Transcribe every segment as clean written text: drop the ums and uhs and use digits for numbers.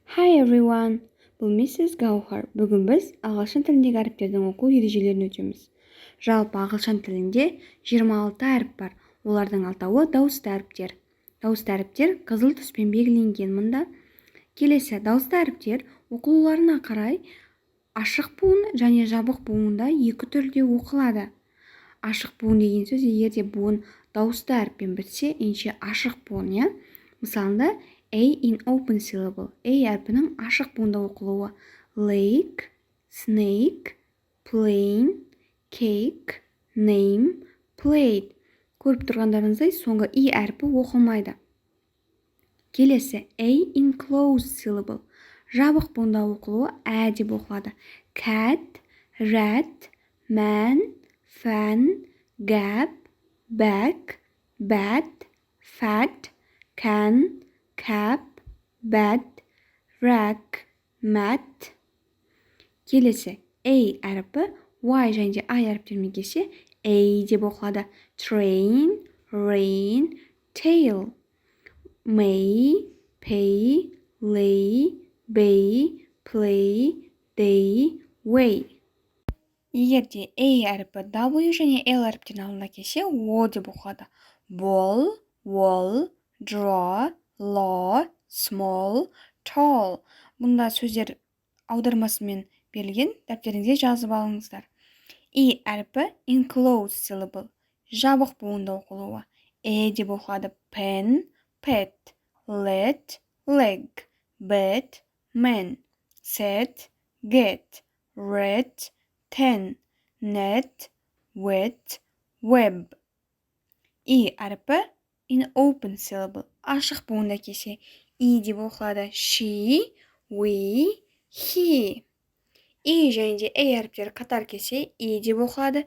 Hi everyone, бұл Mrs. Gauhar. Бүгін біз ағылшын тіліндегі әріптердің оқу ережелерін өтеміз. Жалпы ағылшын тілінде 26 әріп бар. Олардың алтауы дауысты әріптер. Дауысты әріптер қызыл түспен белгіленген мұнда. Келесі дауысты әріптер оқылуларына қарай ашық буын және жабық буында екі түрде оқылады. Ашық буын деген сөз егерде буын дауысты әріппен бітсе, ендеше ашық буын, иә? Мысалында A in open syllable. A әрпінің ашық буында оқылуы. Lake, snake, plane, cake, name, plate. Көріп тұрғандарыңыздай соңғы I әрпі оқылмайды. Келесі A in closed syllable. Жабық буында оқылуы Ә деп оқылады. Cat, rat, man, fan, gap, back, bat, fat, can, cap, bat, rack, mat. Келесі A әріпі Y және I әріптермен келсе A деп оқылады. Train, rain, tail. May, pay, lay, bay, play, day, way. Егерде A әріпі W және L әріптерінің алдына келсе O деп оқылады. Ball, wall, draw, law, small, tall. Бұнда сөздер аудармасымен берілген, дәптеріңізге жазып алыңыздар. I әріпі enclosed syllable. Жабық буында оқылуы. Деп оқылады. Pen, pet, let, leg, bed, man, set, get, red, ten, net, wet, web. I әріпі in open syllable. Ашық буында келсе I деп оқылады. She, we, he. I және де A әріптері қатар келсе I деп оқылады.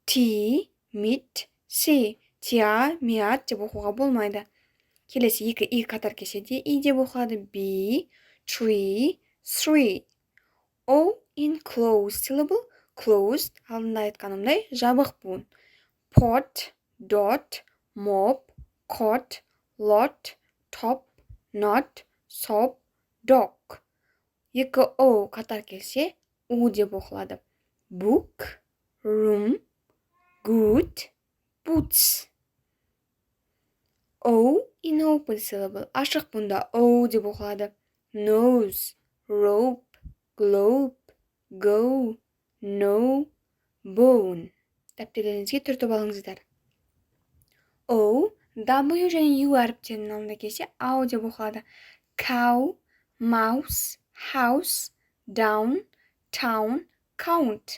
Tea, meat, see. Тия, мият деп оқуға болмайды. Келесі екі I қатар келсе де I деп оқылады. Be, tree, three. O in closed syllable. Closed, алдында айтқанымдай, жабық буын. Pot, dot, mop, cot, lot, top, not, soap, dog. Екі O қатар келсе U деп оқылады. Book, room, good, boots. O in open syllable. Ашық бұнда O деп оқылады. Nose, rope, globe, go, no, bone. Дәптерлеріңізге түртіп алыңыздар. O, W және U әріптерінің алдына келсе AU деп оқылады. Cow, mouse, house, down, town, count.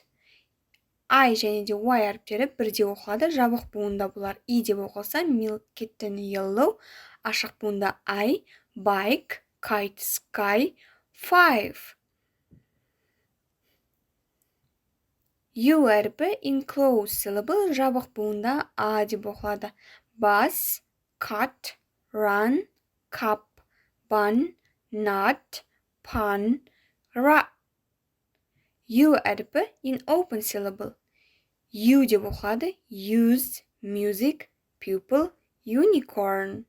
I және де Y әріптері бірде оқылады. Жабық буында бұлар I деп оқылса, milk, kitten, yellow. Ашық буында I, bike, kite, sky, five. U әріпі enclosed syllable. Жабық буында A деп оқылады. Bus, cut, run, cup, bun, nut, pun, rat. U әріпі in open syllable. U деп оқылады. Use, music, pupil, unicorn.